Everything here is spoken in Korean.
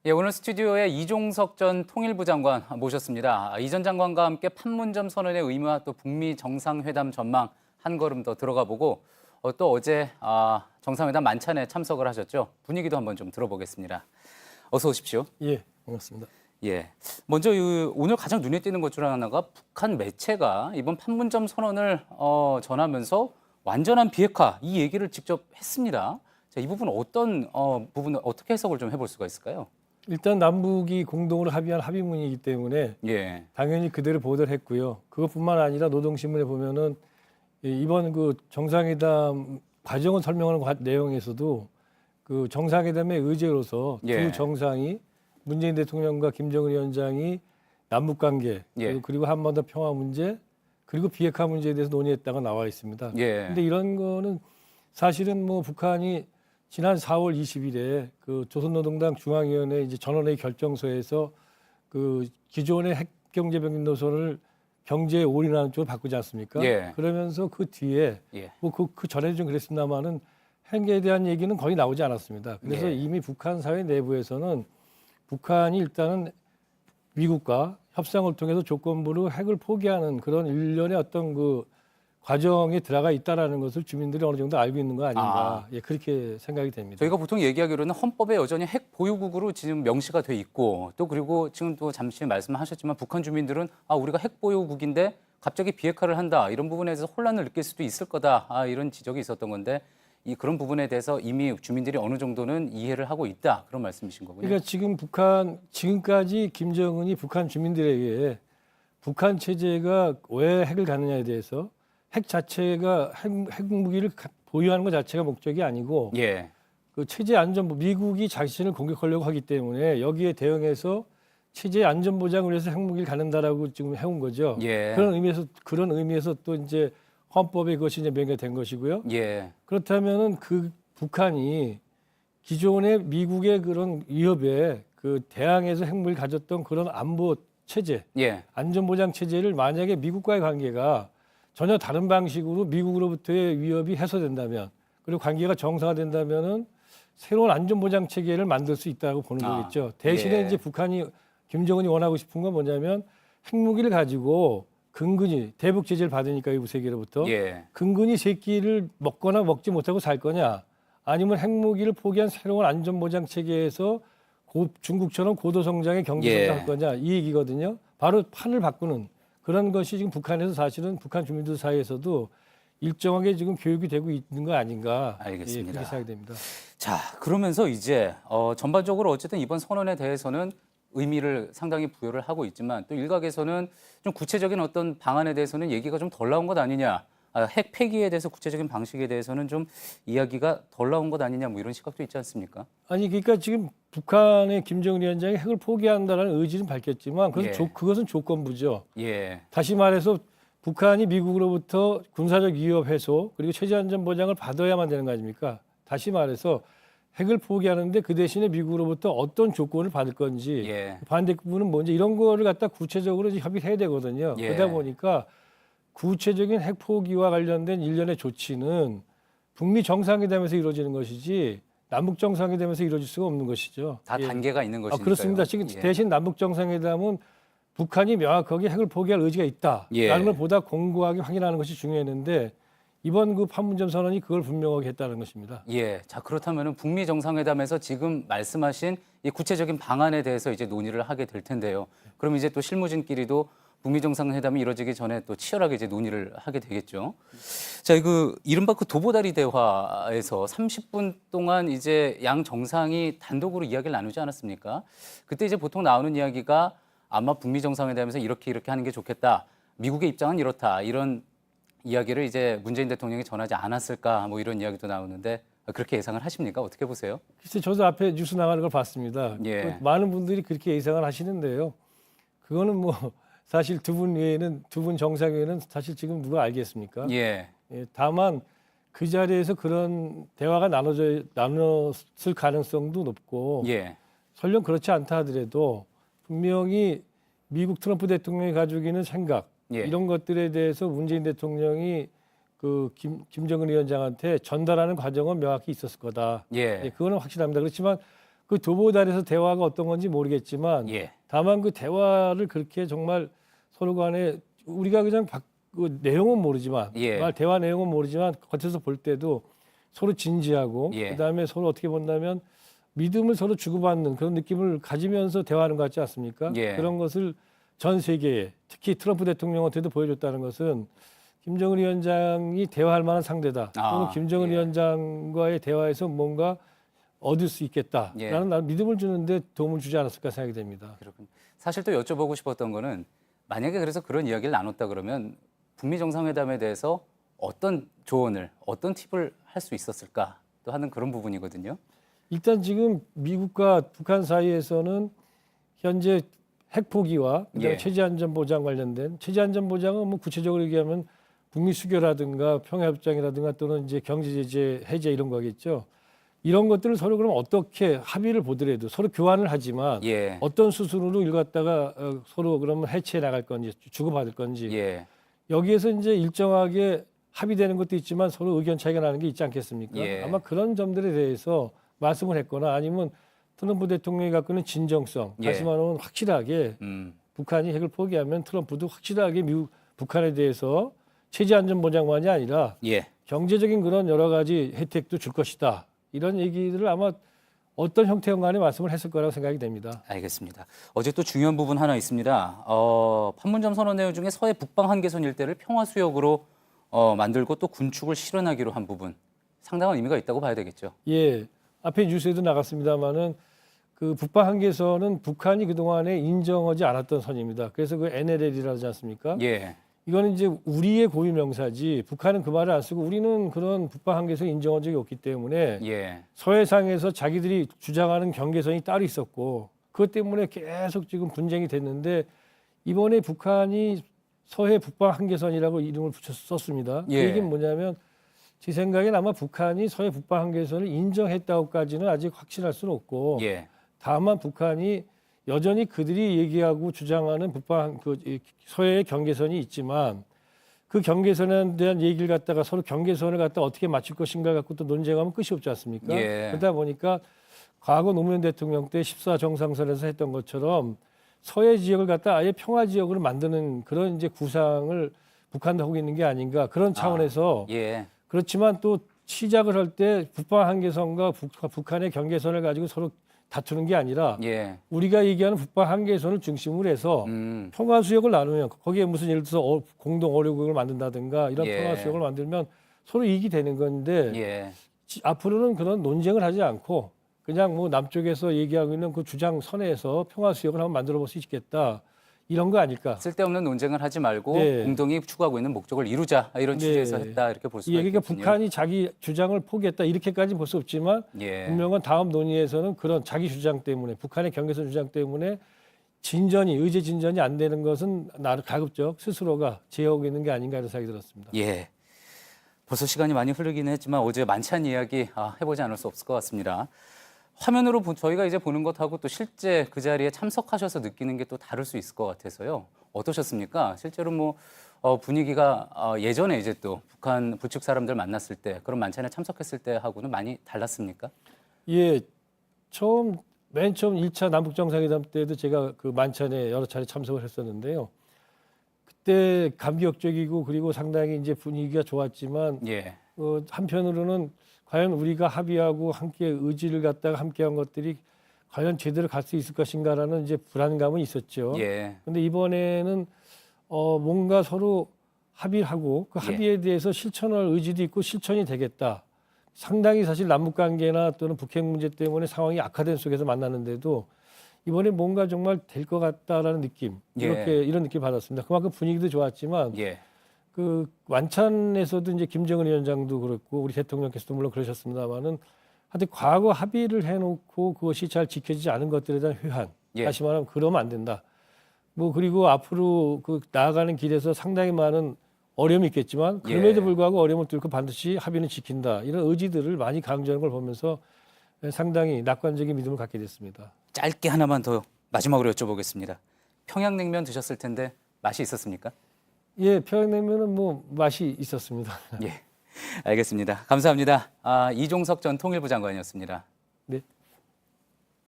예, 오늘 스튜디오에 이종석 전 통일부 장관 모셨습니다. 이 전 장관과 함께 판문점 선언의 의미와 또 북미 정상회담 전망 한 걸음 더 들어가 보고 또 어제 정상회담 만찬에 참석을 하셨죠. 분위기도 한번 좀 들어보겠습니다. 어서 오십시오. 예, 반갑습니다. 예, 먼저 오늘 가장 눈에 띄는 것 중 하나가 북한 매체가 이번 판문점 선언을 전하면서 완전한 비핵화 이 얘기를 직접 했습니다. 자, 이 부분 어떤 부분을 어떻게 해석을 좀 해볼 수가 있을까요? 일단 남북이 공동으로 합의한 합의문이기 때문에 예, 당연히 그대로 보도를 했고요. 그것뿐만 아니라 노동신문에 보면은 이번 그 정상회담 과정을 설명하는 내용에서도 그 정상회담의 의제로서 예. 두 정상이 문재인 대통령과 김정은 위원장이 남북 관계 예. 그리고 한반도 평화 문제 그리고 비핵화 문제에 대해서 논의했다가 나와 있습니다. 예. 근데 이런 거는 사실은 뭐 북한이 지난 4월 20일에 그 조선노동당 중앙위원회 이제 전원회의 결정서에서 그 기존의 핵경제병력 노선을 경제에 올인하는 쪽으로 바꾸지 않습니까? 예. 그러면서 그 뒤에 예. 뭐 그 전에도 좀 그랬습니다만은 핵에 대한 얘기는 거의 나오지 않았습니다. 그래서 예. 이미 북한 사회 내부에서는 북한이 일단은 미국과 협상을 통해서 조건부로 핵을 포기하는 그런 일련의 어떤 그 과정에 들어가 있다라는 것을 주민들이 어느 정도 알고 있는 거 아닌가 예, 그렇게 생각이 됩니다. 저희가 보통 얘기하기로는 헌법에 여전히 핵 보유국으로 지금 명시가 돼 있고 또 그리고 지금 또 잠시 말씀하셨지만 북한 주민들은 우리가 핵 보유국인데 갑자기 비핵화를 한다 이런 부분에 대해서 혼란을 느낄 수도 있을 거다 이런 지적이 있었던 건데 그런 부분에 대해서 이미 주민들이 어느 정도는 이해를 하고 있다 그런 말씀이신 거군요. 그러니까 지금 지금까지 김정은이 북한 주민들에게 북한 체제가 왜 핵을 갖느냐에 대해서 핵 자체가 핵 무기를 보유하는 것 자체가 목적이 아니고 예. 그 체제 안전부 미국이 자신을 공격하려고 하기 때문에 여기에 대응해서 체제 안전 보장을 위해서 핵무기를 갖는다라고 지금 해온 거죠. 예. 그런 의미에서 또 이제 헌법에 그것이 이제 명기된 것이고요. 예. 그렇다면은 그 북한이 기존의 미국의 그런 위협에 그 대항해서 핵무기를 가졌던 그런 안보 체제, 예. 안전보장 체제를 만약에 미국과의 관계가 전혀 다른 방식으로 미국으로부터의 위협이 해소된다면 그리고 관계가 정상화된다면은 새로운 안전보장 체계를 만들 수 있다고 보는 거겠죠. 대신에 예. 이제 북한이 김정은이 원하고 싶은 건 뭐냐면 핵무기를 가지고 근근히 대북 제재를 받으니까 외부 세계로부터 예. 근근히 새끼를 먹거나 먹지 못하고 살 거냐 아니면 핵무기를 포기한 새로운 안전보장 체계에서 중국처럼 고도 성장의 경제 성장할 거냐 이 얘기거든요. 바로 판을 바꾸는 그런 것이 지금 북한에서 사실은 북한 주민들 사이에서도 일정하게 지금 교육이 되고 있는 거 아닌가. 알겠습니다. 예, 그렇게 생각이 됩니다. 자, 그러면서 이제 전반적으로 어쨌든 이번 선언에 대해서는 의미를 상당히 부여를 하고 있지만 또 일각에서는 좀 구체적인 어떤 방안에 대해서는 얘기가 좀 덜 나온 것 아니냐. 핵 폐기에 대해서 구체적인 방식에 대해서는 좀 이야기가 덜 나온 것 아니냐 뭐 이런 시각도 있지 않습니까? 아니 그러니까 지금 북한의 김정은 위원장이 핵을 포기한다는 의지는 밝혔지만 그것은 조건부죠. 예. 다시 말해서 북한이 미국으로부터 군사적 위협 해소 그리고 체제 안전 보장을 받아야만 되는 거 아닙니까? 다시 말해서 핵을 포기하는데 그 대신에 미국으로부터 어떤 조건을 받을 건지 예. 반대부분은 뭔지 이런 거를 갖다 구체적으로 협의를 해야 되거든요. 예. 그러다 보니까 구체적인 핵 포기와 관련된 일련의 조치는 북미 정상회담에서 이루어지는 것이지 남북 정상회담에서 이루어질 수가 없는 것이죠. 다 예. 단계가 있는 것이니까요. 그렇습니다. 지금 대신 남북 정상회담은 북한이 명확하게 핵을 포기할 의지가 있다라는 예. 걸 보다 공고하게 확인하는 것이 중요했는데 이번 그 판문점 선언이 그걸 분명하게 했다는 것입니다. 예. 자, 그렇다면은 북미 정상회담에서 지금 말씀하신 이 구체적인 방안에 대해서 이제 논의를 하게 될 텐데요. 그럼 이제 또 실무진끼리도 북미 정상회담이 이루어지기 전에 또 치열하게 이제 논의를 하게 되겠죠. 자, 이른바 그 도보다리 대화에서 30분 동안 이제 양 정상이 단독으로 이야기를 나누지 않았습니까? 그때 이제 보통 나오는 이야기가 아마 북미 정상회담에서 이렇게 하는 게 좋겠다. 미국의 입장은 이렇다. 이런 이야기를 이제 문재인 대통령이 전하지 않았을까? 뭐 이런 이야기도 나오는데 그렇게 예상을 하십니까? 어떻게 보세요? 글쎄 저도 앞에 뉴스 나가는 걸 봤습니다. 예. 많은 분들이 그렇게 예상을 하시는데요. 그거는 뭐 사실 두 분 정상 외에는 사실 지금 누가 알겠습니까? 예. 예, 다만 그 자리에서 그런 대화가 나눴을 가능성도 높고 예. 설령 그렇지 않다 하더라도 분명히 미국 트럼프 대통령이 가지고 있는 생각 예. 이런 것들에 대해서 문재인 대통령이 그 김정은 위원장한테 전달하는 과정은 명확히 있었을 거다. 예. 예, 그거는 확실합니다. 그렇지만 그 도보단에서 대화가 어떤 건지 모르겠지만 예. 다만 그 대화를 그렇게 정말 서로 간에 우리가 그냥 그 내용은 모르지만 예. 대화 내용은 모르지만 겉에서 볼 때도 서로 진지하고 예. 그다음에 서로 어떻게 본다면 믿음을 서로 주고받는 그런 느낌을 가지면서 대화하는 것 같지 않습니까? 예. 그런 것을 전 세계에 특히 트럼프 대통령한테도 보여줬다는 것은 김정은 위원장이 대화할 만한 상대다. 또는 김정은 예. 위원장과의 대화에서 뭔가 얻을 수 있겠다라는 예. 나는 믿음을 주는데 도움을 주지 않았을까 생각이 됩니다. 그렇군요. 사실 또 여쭤보고 싶었던 거는 만약에 그래서 그런 이야기를 나눴다 그러면 북미 정상회담에 대해서 어떤 조언을, 어떤 팁을 할 수 있었을까 또 하는 그런 부분이거든요. 일단 지금 미국과 북한 사이에서는 현재 핵 포기와 그다음에 예. 체제 안전 보장 관련된 체제 안전 보장은 뭐 구체적으로 얘기하면 북미 수교라든가 평화협정이라든가 또는 이제 경제 제재 해제 이런 거겠죠. 이런 것들을 서로 그럼 어떻게 합의를 보더라도 서로 교환을 하지만 예. 어떤 수순으로 이걸 갖다가 서로 그러면 해체해 나갈 건지 주고받을 건지 예. 여기에서 이제 일정하게 합의되는 것도 있지만 서로 의견 차이가 나는 게 있지 않겠습니까? 예. 아마 그런 점들에 대해서 말씀을 했거나 아니면 트럼프 대통령이 갖고 있는 진정성, 예. 다시 말하면 확실하게 북한이 핵을 포기하면 트럼프도 확실하게 북한에 대해서 체제 안전 보장만이 아니라 예. 경제적인 그런 여러 가지 혜택도 줄 것이다. 이런 얘기들을 아마 어떤 형태건 간에 말씀을 했을 거라고 생각이 됩니다. 알겠습니다. 어제 또 중요한 부분 하나 있습니다. 판문점 선언 내용 중에 서해 북방 한계선 일대를 평화수역으로 만들고 또 군축을 실현하기로 한 부분 상당한 의미가 있다고 봐야 되겠죠. 예, 앞에 뉴스에도 나갔습니다마는 그 북방 한계선은 북한이 그동안에 인정하지 않았던 선입니다. 그래서 그 NLL이라고 하지 않습니까? 예. 이거는 이제 우리의 고유 명사지 북한은 그 말을 안 쓰고 우리는 그런 북방 한계선 인정한 적이 없기 때문에 예. 서해상에서 자기들이 주장하는 경계선이 따로 있었고 그것 때문에 계속 지금 분쟁이 됐는데 이번에 북한이 서해 북방 한계선이라고 이름을 썼습니다. 예. 그 얘기는 뭐냐면 제 생각엔 아마 북한이 서해 북방 한계선을 인정했다고까지는 아직 확실할 수는 없고 예. 다만 북한이 여전히 그들이 얘기하고 주장하는 북방 서해의 경계선이 있지만 그 경계선에 대한 얘기를 갖다가 서로 경계선을 갖다 어떻게 맞출 것인가 갖고 또 논쟁하면 끝이 없지 않습니까? 예. 그러다 보니까 과거 노무현 대통령 때 14 정상선에서 했던 것처럼 서해 지역을 갖다 아예 평화 지역으로 만드는 그런 이제 구상을 북한도 하고 있는 게 아닌가 그런 차원에서 예. 그렇지만 또 시작을 할 때 북방 한계선과 북한의 경계선을 가지고 서로 다투는 게 아니라 예. 우리가 얘기하는 북방 한계선을 중심으로 해서 평화수역을 나누면 거기에 무슨 예를 들어서 공동 어뢰국을 만든다든가 이런 예. 평화수역을 만들면 서로 이익이 되는 건데 예. 앞으로는 그런 논쟁을 하지 않고 그냥 뭐 남쪽에서 얘기하고 있는 그 주장 선에서 평화수역을 한번 만들어 볼 수 있겠다 이런 거 아닐까? 쓸데없는 논쟁을 하지 말고 네. 공동이 추구하고 있는 목적을 이루자 이런 네. 취지에서 했다 이렇게 볼 수가 이 얘기가 있겠군요. 북한이 자기 주장을 포기했다 이렇게까지는 볼 수 없지만 예. 분명한 다음 논의에서는 그런 자기 주장 때문에 북한의 경계선 주장 때문에 의제 진전이 안 되는 것은 나를 가급적 스스로가 제어하고 있는 게 아닌가 이런 생각이 들었습니다. 예. 벌써 시간이 많이 흐르긴 했지만 어제 많지 않은 이야기 해보지 않을 수 없을 것 같습니다. 화면으로 저희가 이제 보는 것하고 또 실제 그 자리에 참석하셔서 느끼는 게 또 다를 수 있을 것 같아서요. 어떠셨습니까? 실제로 뭐 분위기가 예전에 이제 또 북한 부축 사람들 만났을 때 그런 만찬에 참석했을 때하고는 많이 달랐습니까? 예, 맨 처음 1차 남북 정상회담 때도 제가 그 만찬에 여러 차례 참석을 했었는데요. 그때 감격적이고 그리고 상당히 이제 분위기가 좋았지만 예. 한편으로는 과연 우리가 합의하고 함께 의지를 갖다가 함께한 것들이 과연 제대로 갈 수 있을 것인가라는 이제 불안감은 있었죠. 예. 근데 이번에는 뭔가 서로 합의를 하고 그 예. 합의에 대해서 실천할 의지도 있고 실천이 되겠다. 상당히 사실 남북 관계나 또는 북핵 문제 때문에 상황이 악화된 속에서 만났는데도 이번에 뭔가 정말 될 것 같다라는 느낌 예. 이런 느낌 받았습니다. 그만큼 분위기도 좋았지만 예. 그 완찬에서도 이제 김정은 위원장도 그렇고 우리 대통령께서도 물론 그러셨습니다만은 하여튼 과거 합의를 해놓고 그것이 잘 지켜지지 않은 것들에 대한 회한 예. 다시 말하면 그러면 안 된다. 뭐 그리고 앞으로 그 나아가는 길에서 상당히 많은 어려움이 있겠지만 그럼에도 예. 불구하고 어려움을 뚫고 반드시 합의는 지킨다. 이런 의지들을 많이 강조하는 걸 보면서 상당히 낙관적인 믿음을 갖게 됐습니다. 짧게 하나만 더 마지막으로 여쭤보겠습니다. 평양냉면 드셨을 텐데 맛이 있었습니까? 예, 평양냉면은 뭐 맛이 있었습니다. 예, 알겠습니다. 감사합니다. 이종석 전 통일부 장관이었습니다. 네.